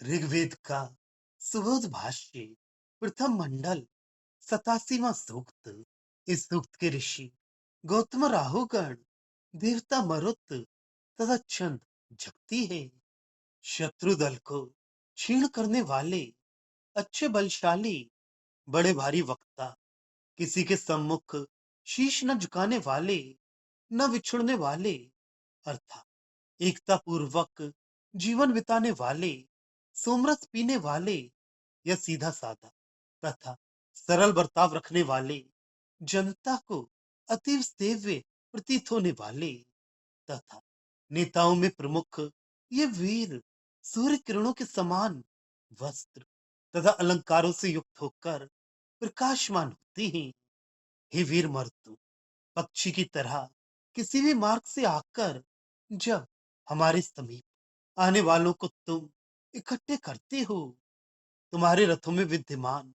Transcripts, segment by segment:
ऋग्वेद का सुबोध भाष्य प्रथम मंडल 87वां सूक्त। इस सूक्त के ऋषि गौतम राहुगण देवता मरुत तथा चंद जगती है। शत्रु दल को क्षीण करने वाले अच्छे बलशाली बड़े भारी वक्ता, किसी के सम्मुख शीश न झुकाने वाले, न विछुड़ने वाले, अर्थात एकता पूर्वक जीवन बिताने वाले, सोमरस पीने वाले या सीधा साधा तथा सरल बर्ताव रखने वाले, जनता को अतीव सेव्य प्रतीत होने वाले तथा नेताओं में प्रमुख ये वीर सूर्य किरणों के समान वस्त्र तथा अलंकारों से युक्त होकर प्रकाशमान होते हैं। हे वीर मर्दु, पक्षी की तरह किसी भी मार्ग से आकर जब हमारे समीप आने वालों को तुम इकट्ठे करते हो, तुम्हारे रथों में विद्यमान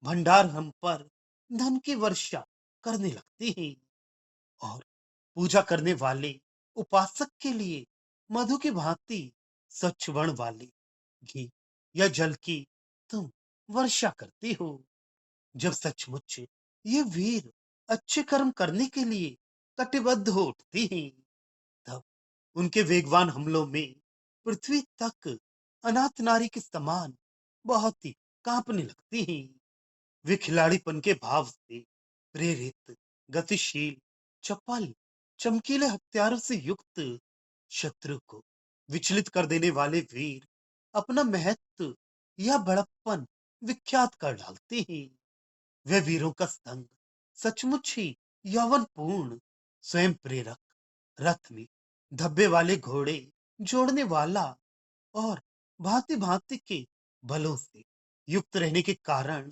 भंडार हम पर धन की वर्षा करने लगते हैं और पूजा करने वाले उपासक के लिए मधु की भांति स्वच्छ वर्ण वाले घी या जल की तुम वर्षा करते हो। जब सचमुच ये वीर अच्छे कर्म करने के लिए कटिबद्ध हो उठते हैं, तब उनके वेगवान हमलों में पृथ्वी तक अनाथ नारी के समान बहुत ही कांपने लगते हैं। वे खिलाड़ीपन के भाव से प्रेरित, गतिशील, चपल, चमकीले हथियारों से युक्त शत्रु को विचलित कर देने वाले वीर अपना महत्व या बड़प्पन विख्यात कर डालते हैं। वे वीरों का संग सचमुच ही यौवनपूर्ण, स्वयं प्रेरक, रथ में धब्बे वाले घोड़े जोड़ने वाला और भांति भांति के बलों से युक्त रहने के कारण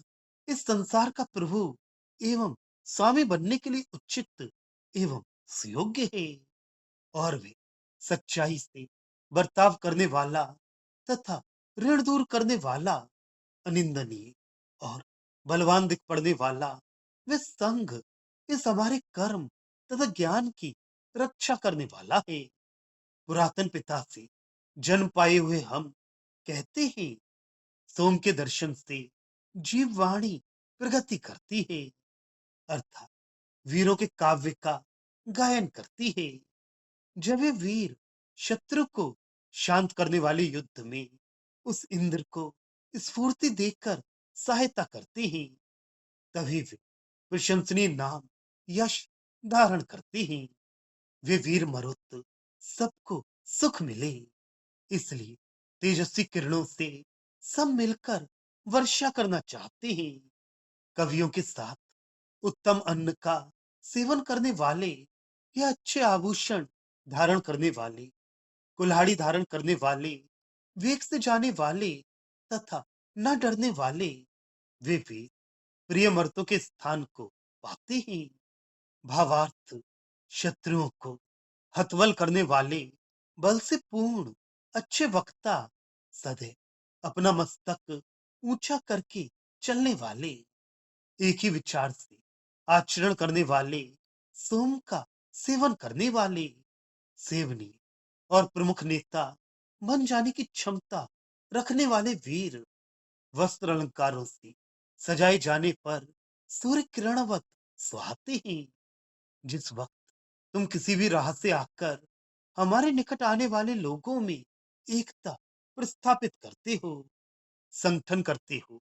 इस संसार का प्रभु एवं स्वामी बनने के लिए उचित एवं सुयोग्य है। और वे सच्चाई से बर्ताव करने वाला तथा ऋण दूर करने वाला, अनिंदनीय और बलवान दिख पड़ने वाला वे संघ इस हमारे कर्म तथा ज्ञान की रक्षा करने वाला है। पुरातन पिता से जन्म पाए हुए हम कहते हैं, सोम के दर्शन से जीव वाणी प्रगति करती है, अर्थात वीरों के काव्य का गायन करती है। जब वे वीर शत्रु को शांत करने वाले युद्ध में उस इंद्र को स्फूर्ति देकर सहायता करते हैं, तभी वे प्रशंसनीय नाम यश धारण करते हैं। वे वीर मरुत सबको सुख मिले, इसलिए तेजस्वी किरणों से सब मिलकर वर्षा करना चाहते हैं। कवियों के साथ उत्तम अन्न का सेवन करने वाले या अच्छे आभूषण धारण करने वाले, कुल्हाड़ी धारण करने वाले, वेग से जाने वाले तथा न डरने वाले, वे भी प्रिय मर्तों के स्थान को पाते हैं। भावार्थ, शत्रुओं को हतवल करने वाले, बल से पूर्ण अच्छे वक्ता, सदैव अपना मस्तक ऊंचा करके चलने वाले, एक ही विचार से आचरण करने वाले, सोम का सेवन करने वाले, सेवनी और प्रमुख नेता बन जाने की क्षमता रखने वाले वीर, वस्त्र अलंकारों से सजाए जाने पर सूर्य किरणवत सुहाते हैं। जिस वक्त तुम किसी भी राह से आकर हमारे निकट आने वाले लोगों में एकता प्रस्थापित करते हो, संगठन करते हो,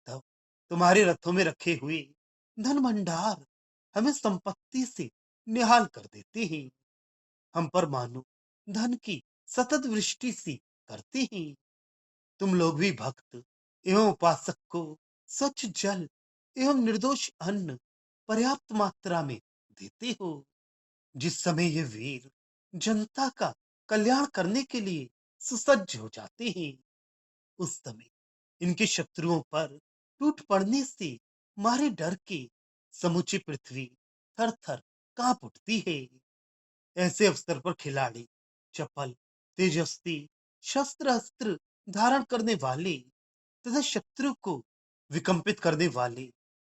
तब तुम्हारे रथों में रखे हुए धन भंडार हमें संपत्ति से निहाल कर देते हैं। हम पर मानो धन की सतत वृष्टि सी करते हैं। तुम लोग भी भक्त एवं उपासक को स्वच्छ जल एवं निर्दोष अन्न पर्याप्त मात्रा में देते हो। जिस समय ये वीर जनता का कल्याण करने के लिए सुसज्ज हो जाते हैं, उस समय इनके शत्रुओं पर टूट पड़ने से मारे डर के समूची पृथ्वी थर थर कांप उठती है। ऐसे अवसर पर खिलाड़ी चपल, तेजस्वी, शस्त्र अस्त्र धारण करने वाले तथा शत्रु को विकंपित करने वाले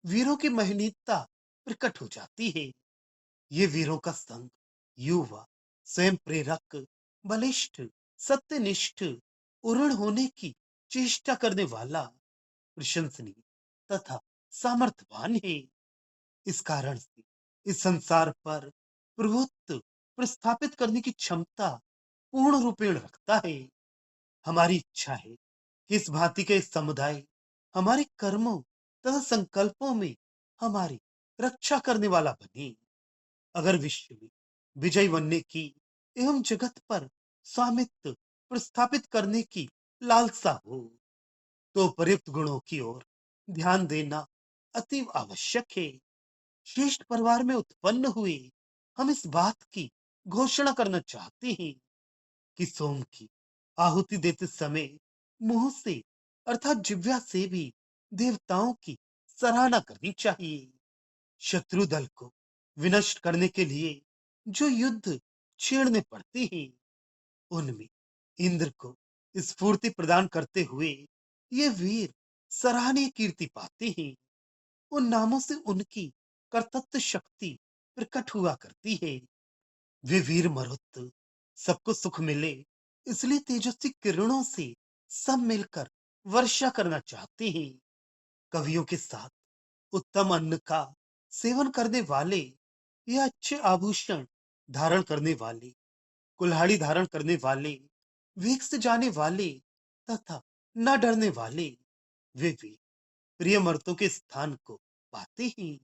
वीरों की महनीयता प्रकट हो जाती है। ये वीरों का संग युवा, स्वयं प्रेरक, बलिष्ठ, सत्यनिष्ठ, उर्ण होने की चेष्टा करने वाला, प्रशंसनीय तथा सामर्थ्यवान है। इस कारण से इस संसार पर प्रभुत्व प्रस्थापित करने की क्षमता पूर्ण रूपेण रखता है। हमारी इच्छा है कि इस भांति के समुदाय हमारे कर्मों तथा संकल्पों में हमारी रक्षा करने वाला बने। अगर विश्व में विजय बनने की एवं जगत पर स्वामित्व प्रस्थापित करने की लालसा हो, तो प्रयुक्त गुणों की ओर ध्यान देना अति आवश्यक है। श्रेष्ठ परिवार में उत्पन्न हुए हम इस बात की घोषणा करना चाहते हैं कि सोम की आहुति देते समय मुंह से अर्थात जिह्वा से भी देवताओं की सराहना करनी चाहिए। शत्रु दल को विनष्ट करने के लिए जो युद्ध छेड़ने पड़ते हैं, उनमें इंद्र को स्फूर्ति प्रदान करते हुए ये वीर सराहनीय कीर्ति पाते हैं। उन नामों से उनकी कर्तृत्व शक्ति प्रकट हुआ करती है। वे वीर मरुत सबको सुख मिले, इसलिए तेजस्वी किरणों से सब मिलकर वर्षा करना चाहते हैं। कवियों के साथ उत्तम अन्न का सेवन करने वाले या अच्छे आभूषण धारण करने वाले, कुल्हाड़ी धारण करने वाले, वेग से जाने वाले तथा न डरने वाले, वे भी प्रिय मर्तों के स्थान को पाते हैं।